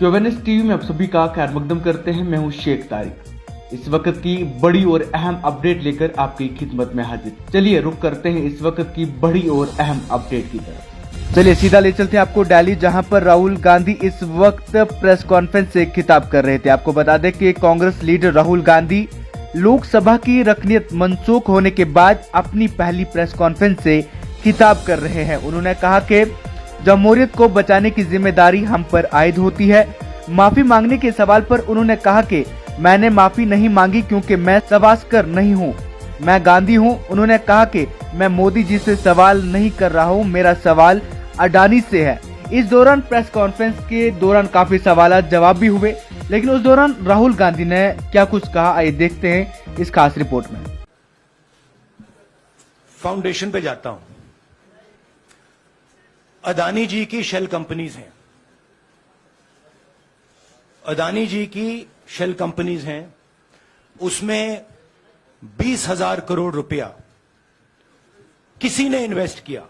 क्योवेनेस TV में आप सभी का खैर मकदम करते हैं। मैं हूं शेख तारिक। इस वक्त की बड़ी और अहम अपडेट लेकर आपकी खिदमत में हाजिर। चलिए रुक करते हैं इस वक्त की बड़ी और अहम अपडेट की तरफ। चलिए सीधा ले चलते हैं आपको दिल्ली, जहां पर राहुल गांधी इस वक्त प्रेस कॉन्फ्रेंस से खिताब कर रहे थे। आपको बता दें कि कांग्रेस लीडर राहुल गांधी लोकसभा की रकनीत मनसूख होने के बाद अपनी पहली प्रेस कॉन्फ्रेंस से खिताब कर रहे हैं। उन्होंने कहा कि जमहूरियत को बचाने की जिम्मेदारी हम पर आयद होती है। माफी मांगने के सवाल पर उन्होंने कहा कि मैंने माफी नहीं मांगी क्योंकि मैं सावरकर नहीं हूं, मैं गांधी हूं। उन्होंने कहा कि मैं मोदी जी से सवाल नहीं कर रहा हूं, मेरा सवाल अडानी से है। इस दौरान प्रेस कॉन्फ्रेंस के दौरान काफी सवाल जवाब भी हुए, लेकिन उस दौरान राहुल गांधी ने क्या कुछ कहा, आइए देखते हैं इस खास रिपोर्ट में। फाउंडेशन पे जाता हूं। अदानी जी की शेल कंपनीज हैं, अदानी जी की शेल कंपनीज हैं, उसमें 20,000 करोड़ रुपया किसी ने इन्वेस्ट किया।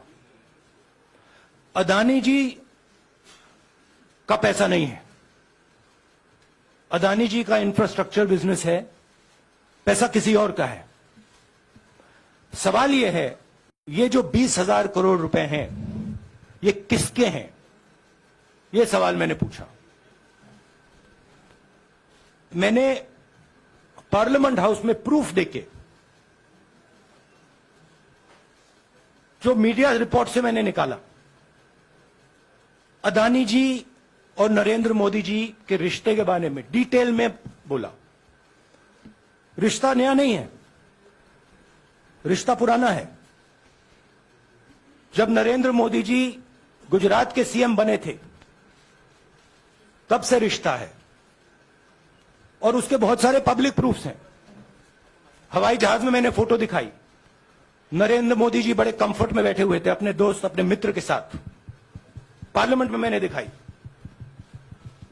अदानी जी का पैसा नहीं है, अदानी जी का इंफ्रास्ट्रक्चर बिजनेस है, पैसा किसी और का है। सवाल यह है, ये जो 20,000 करोड़ रुपए हैं ये किसके हैं? ये सवाल मैंने पूछा। मैंने पार्लियामेंट हाउस में प्रूफ देके, जो मीडिया रिपोर्ट से मैंने निकाला, अदानी जी और नरेंद्र मोदी जी के रिश्ते के बारे में डिटेल में बोला। रिश्ता नया नहीं है, रिश्ता पुराना है। जब नरेंद्र मोदी जी गुजरात के सीएम बने थे तब से रिश्ता है, और उसके बहुत सारे पब्लिक प्रूफ्स हैं। हवाई जहाज में मैंने फोटो दिखाई, नरेंद्र मोदी जी बड़े कंफर्ट में बैठे हुए थे अपने दोस्त, अपने मित्र के साथ। पार्लियामेंट में मैंने दिखाई।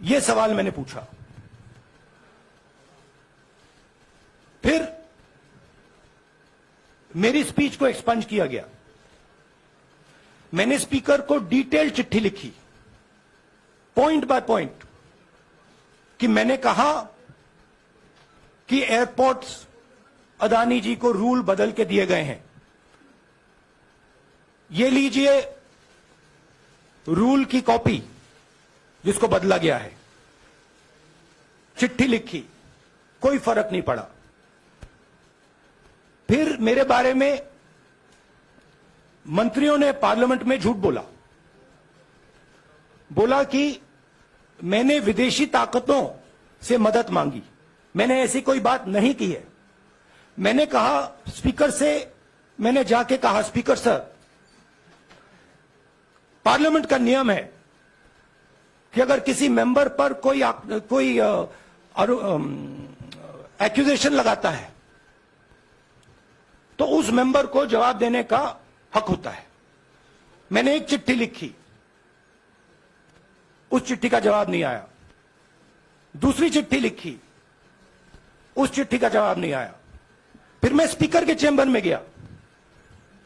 यह सवाल मैंने पूछा। फिर मेरी स्पीच को एक्सपंज किया गया। मैंने स्पीकर को डिटेल चिट्ठी लिखी, पॉइंट बाय पॉइंट, कि मैंने कहा कि एयरपोर्ट्स अदानी जी को रूल बदल के दिए गए हैं। ये लीजिए रूल की कॉपी जिसको बदला गया है। चिट्ठी लिखी, कोई फर्क नहीं पड़ा। फिर मेरे बारे में मंत्रियों ने पार्लियामेंट में झूठ बोला कि मैंने विदेशी ताकतों से मदद मांगी। मैंने ऐसी कोई बात नहीं की है। मैंने कहा स्पीकर से, मैंने जाके कहा, स्पीकर सर, पार्लियामेंट का नियम है कि अगर किसी मेंबर पर कोई एक्यूजेशन लगाता है तो उस मेंबर को जवाब देने का हक होता है। मैंने एक चिट्ठी लिखी, उस चिट्ठी का जवाब नहीं आया। दूसरी चिट्ठी लिखी, उस चिट्ठी का जवाब नहीं आया। फिर मैं स्पीकर के चेंबर में गया।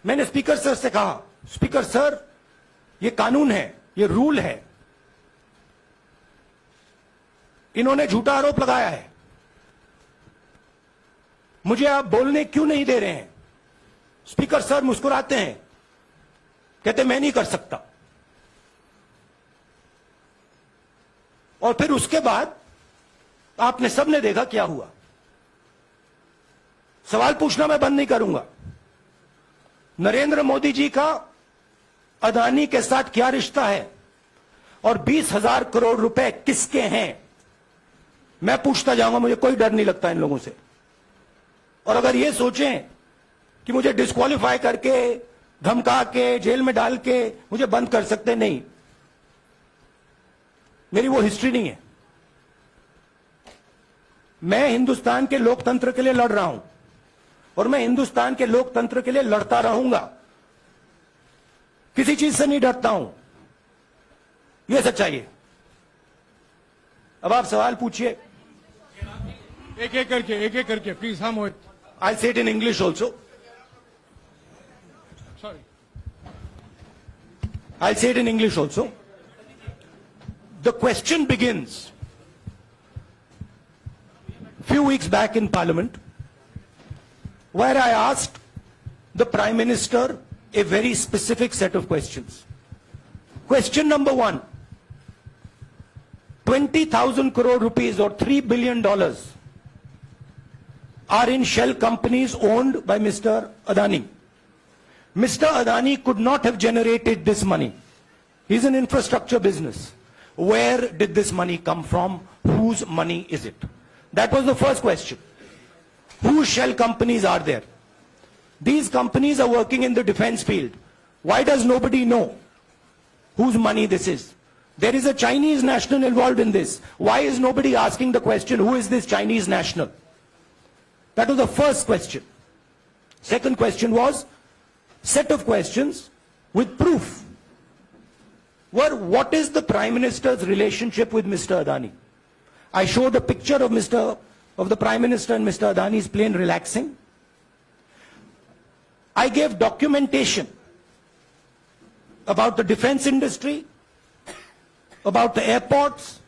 मैंने स्पीकर सर से कहा, स्पीकर सर, ये कानून है, ये रूल है, इन्होंने झूठा आरोप लगाया है, मुझे आप बोलने क्यों नहीं दे रहे हैं? स्पीकर सर मुस्कुराते हैं, कहते मैं नहीं कर सकता। और फिर उसके बाद आपने सबने देखा क्या हुआ। सवाल पूछना मैं बंद नहीं करूंगा। नरेंद्र मोदी जी का अदानी के साथ क्या रिश्ता है और 20,000 करोड़ रुपए किसके हैं, मैं पूछता जाऊंगा। मुझे कोई डर नहीं लगता इन लोगों से। और अगर ये सोचें कि मुझे डिस्क्वालीफाई करके, धमका के, जेल में डाल के मुझे बंद कर सकते, नहीं, मेरी वो हिस्ट्री नहीं है। मैं हिंदुस्तान के लोकतंत्र के लिए लड़ रहा हूं और मैं हिंदुस्तान के लोकतंत्र के लिए लड़ता रहूंगा। किसी चीज से नहीं डरता हूं, यह सच्चाई है। अब आप सवाल पूछिए। एक एक करके प्लीज। हम आई से it in English also. Sorry, I'll say it in English also. The question begins. A few weeks back in Parliament, where I asked the Prime Minister a very specific set of questions. Question number one, 20,000 crore rupees or $3 billion are in shell companies owned by Mr. Adani. Mr. Adani could not have generated this money. He's an infrastructure business. Where did this money come from? Whose money is it? That was the first question. Whose shell companies are there? These companies are working in the defense field. Why does nobody know whose money this is? There is a Chinese national involved in this. Why is nobody asking the question, who is this Chinese national? That was the first question. Second question was, set of questions with proof. What is the Prime Minister's relationship with Mr. Adani? I showed a picture of the Prime Minister and Mr. Adani's plane relaxing. I gave documentation about the defense industry, about the airports,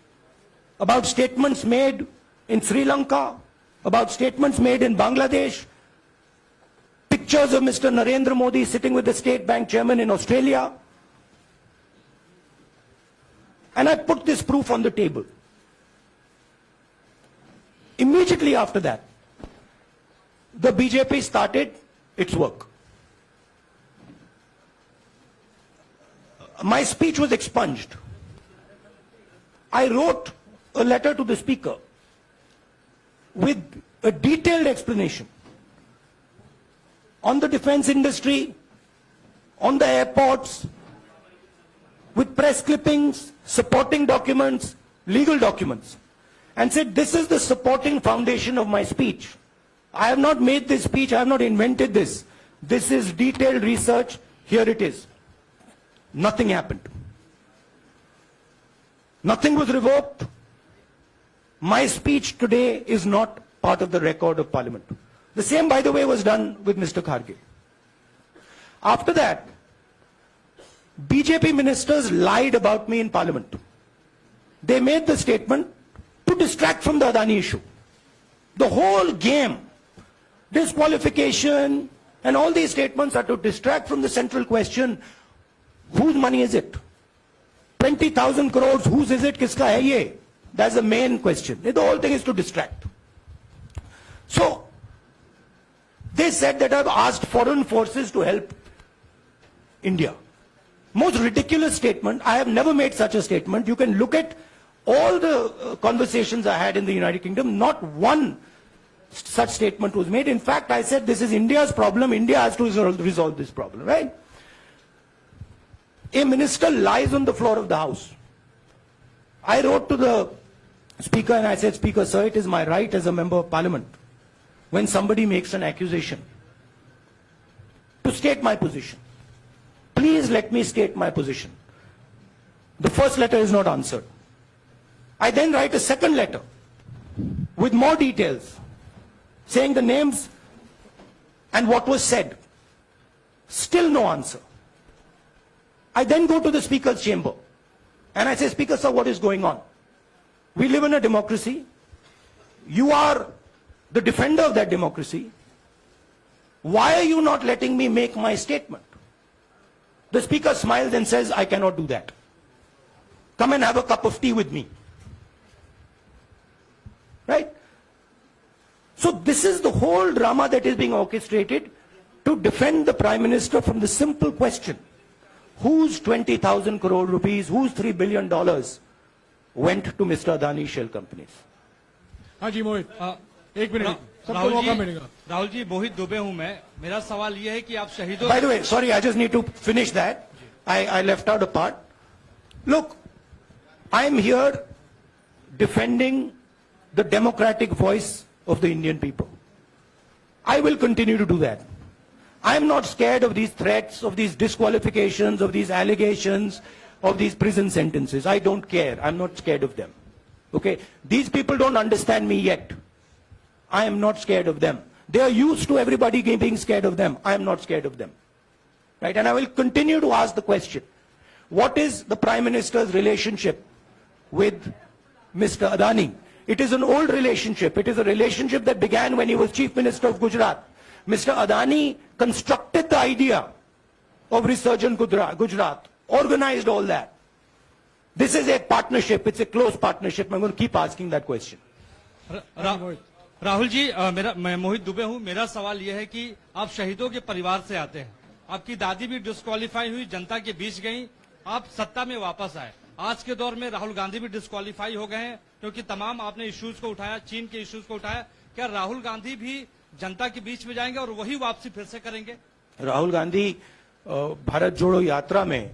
about statements made in Sri Lanka, about statements made in Bangladesh, pictures of Mr. Narendra Modi sitting with the State Bank chairman in Australia. And I put this proof on the table. Immediately after that, the BJP started its work. My speech was expunged. I wrote a letter to the Speaker with a detailed explanation on the defense industry, on the airports, with press clippings, supporting documents, legal documents, and said, this is the supporting foundation of my speech. I have not made this speech, I have not invented this. This is detailed research, here it is. Nothing happened. Nothing was revoked. My speech today is not part of the record of Parliament. The same, by the way, was done with Mr. Kharge. After that, BJP ministers lied about me in Parliament. They made the statement to distract from the Adani issue. The whole game, disqualification, and all these statements are to distract from the central question, whose money is it? 20,000 crores, whose is it? Kiska hai ye? That's the main question. The whole thing is to distract. So, they said that I've asked foreign forces to help India. Most ridiculous statement. I have never made such a statement. You can look at all the conversations I had in the United Kingdom. Not one such statement was made. In fact, I said this is India's problem. India has to resolve this problem, right? A minister lies on the floor of the House. I wrote to the Speaker and I said, Speaker, sir, it is my right as a member of Parliament, when somebody makes an accusation, to state my position. Please let me state my position. The first letter is not answered. I then write a second letter with more details, saying the names and what was said. Still no answer. I then go to the Speaker's chamber and I say, Speaker, sir, what is going on? We live in a democracy. You are the defender of that democracy. Why are you not letting me make my statement? The Speaker smiles and says, I cannot do that. Come and have a cup of tea with me. Right? So this is the whole drama that is being orchestrated to defend the Prime Minister from the simple question, whose 20,000 crore rupees, whose $3 billion went to Mr. Adani shell companies? हाँ जी मोहित एक minute सबको मौका मिलेगा राहुल जी मोहित दुबे हूं मैं मेरा सवाल ये है कि आप शहीदों By the way, sorry, I just need to finish that. I left out a part. Look, I am here defending the democratic voice of the Indian people. I will continue to do that. I am not scared of these threats, of these disqualifications, of these allegations, of these prison sentences. I don't care. I'm not scared of them. Okay? These people don't understand me yet. I am not scared of them. They are used to everybody being scared of them. I am not scared of them. Right? And I will continue to ask the question, what is the Prime Minister's relationship with Mr. Adani. It is an old relationship. It is a relationship that began when he was Chief Minister of Gujarat. Mr. Adani constructed the idea of Resurgent Gujarat, organized all that. This is a partnership. It's a close partnership. I'm going to keep asking that question. Rahul ji, मैं मोहित दुबे हूं। मेरा सवाल यह है कि आप शहीदों के परिवार से आते हैं। आपकी दादी भी डिस्क्वालीफाई हुई, जनता के बीच गई, आप सत्ता में वापस आए। आज के दौर में राहुल गांधी भी डिस्क्वालीफाई हो गए हैं, क्योंकि तमाम आपने इश्यूज को उठाया, चीन के इश्यूज को उठाया। क्या राहुल गांधी भी जनता के बीच में जाएंगे और वही वापसी फिर से करेंगे? राहुल गांधी भारत जोड़ो यात्रा में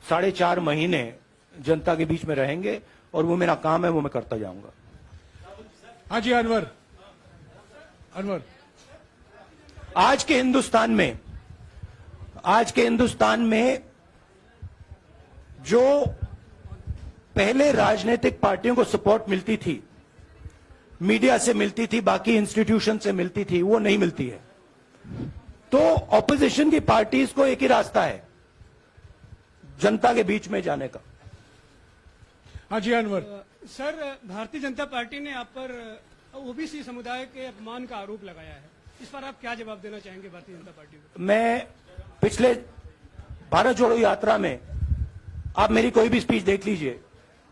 4.5 महीने जनता के बीच में रहेंगे और वो मेरा काम है, वो मैं करता जाऊंगा। हाँ जी, अनवर। आज के हिंदुस्तान में जो पहले राजनीतिक पार्टियों को सपोर्ट मिलती थी, मीडिया से मिलती थी, बाकी इंस्टीट्यूशन से मिलती थी, वो नहीं मिलती है। तो ऑपोजिशन की पार्टीज को एक ही रास्ता है, जनता के बीच में जाने का। हाँ जी, अनवर। सर, भारतीय जनता पार्टी ने आप पर ओबीसी समुदाय के अपमान का आरोप लगाया है। इस पर आप क्या जवाब देना चाहेंगे भारतीय जनता पार्टी को? मैं पिछले भारत जोड़ो यात्रा में, आप मेरी कोई भी स्पीच देख लीजिए,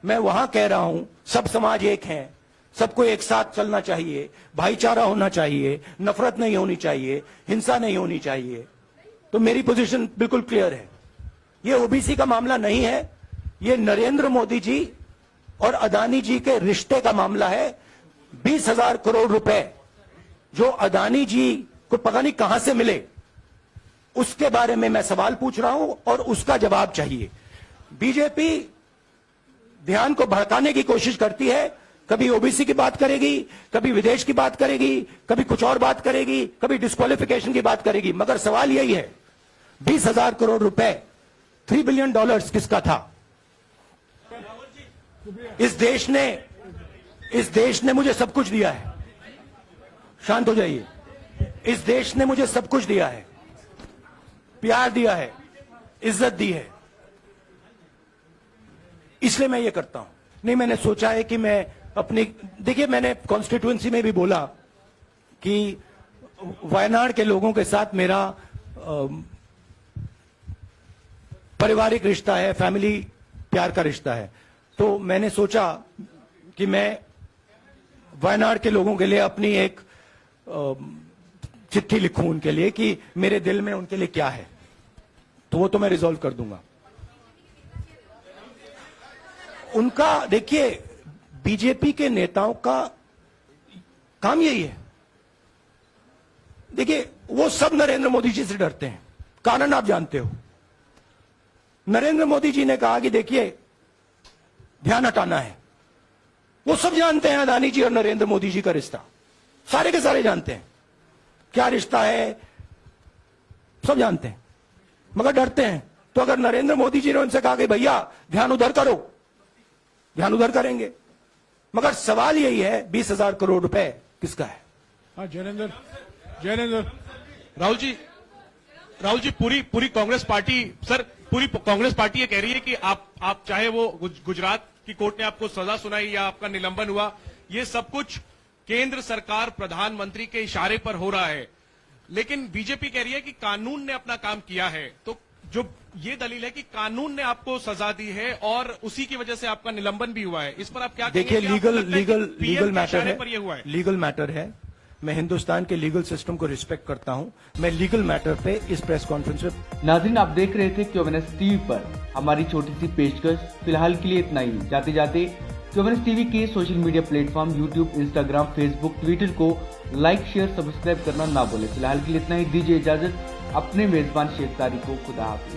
मैं वहां कह रहा हूं सब समाज एक हैं, सबको एक साथ चलना चाहिए, भाईचारा होना चाहिए, नफरत नहीं होनी चाहिए, हिंसा नहीं होनी चाहिए। तो मेरी पोजीशन बिल्कुल क्लियर है। ये ओबीसी का मामला नहीं है, ये नरेंद्र मोदी जी और अदानी जी के रिश्ते का मामला है। 20,000 करोड़ रुपए जो अदानी जी को पता नहीं कहां से मिले, उसके बारे में मैं सवाल पूछ रहा हूं और उसका जवाब चाहिए। बीजेपी ध्यान को भड़काने की कोशिश करती है, कभी ओबीसी की बात करेगी, कभी विदेश की बात करेगी, कभी कुछ और बात करेगी, कभी डिस्क्वालिफिकेशन की बात करेगी, मगर सवाल यही है 20,000 करोड़ रुपए, $3 बिलियन किसका था? इस देश ने मुझे सब कुछ दिया है। शांत हो जाइए। इस देश ने मुझे सब कुछ दिया है, प्यार दिया है, इज्जत दी है, इसलिए मैं ये करता हूं। नहीं, मैंने सोचा है कि मैं अपनी, देखिए मैंने कॉन्स्टिट्यूएंसी में भी बोला कि वायनाड के लोगों के साथ मेरा पारिवारिक रिश्ता है, फैमिली प्यार का रिश्ता है। तो मैंने सोचा कि मैं वायनाड के लोगों के लिए अपनी एक चिट्ठी लिखूं उनके लिए कि मेरे दिल में उनके लिए क्या है, तो वो तो मैं रिजॉल्व कर दूंगा। उनका, देखिए बीजेपी के नेताओं का काम यही है। देखिए वो सब नरेंद्र मोदी जी से डरते हैं, कारण आप जानते हो। नरेंद्र मोदी जी ने कहा कि देखिए ध्यान हटाना है। वो सब जानते हैं अदानी जी और नरेंद्र मोदी जी का रिश्ता, सारे के सारे जानते हैं क्या रिश्ता है, सब जानते हैं, मगर डरते हैं। तो अगर नरेंद्र मोदी जी ने उनसे कहा कि भैया ध्यान उधर करो, ध्यान उधर करेंगे। मगर सवाल यही है 20,000 करोड़ रुपए किसका है? हाँ, जैनेंद्र। राहुल जी, पूरी कांग्रेस पार्टी, सर पूरी कांग्रेस पार्टी ये कह रही है कि आप चाहे वो गुजरात की कोर्ट ने आपको सजा सुनाई या आपका निलंबन हुआ, ये सब कुछ केंद्र सरकार प्रधानमंत्री के इशारे पर हो रहा है। लेकिन बीजेपी कह रही है कि कानून ने अपना काम किया है। तो जो ये दलील है कि कानून ने आपको सजा दी है और उसी की वजह से आपका निलंबन भी हुआ है, इस पर आप क्या देखिए, लीगल मैटर है, पर ये हुआ है। लीगल मैटर है। मैं हिंदुस्तान के लीगल सिस्टम को रिस्पेक्ट करता हूं। मैं लीगल मैटर पे इस प्रेस कॉन्फ्रेंस में। नाज़रीन, आप देख रहे थे क्योवेनेस टीवी पर हमारी छोटी सी पेशकश। फिलहाल के लिए इतना ही। जाते जाते क्योवेनेस टीवी के social media platform YouTube, Instagram, Facebook, Twitter को लाइक, शेयर, सब्सक्राइब करना ना भूलें। फिलहाल के लिए इतना ही। दीजिए इजाजत। अपने मेजबान शेख तारिक को खुदा हाफिज।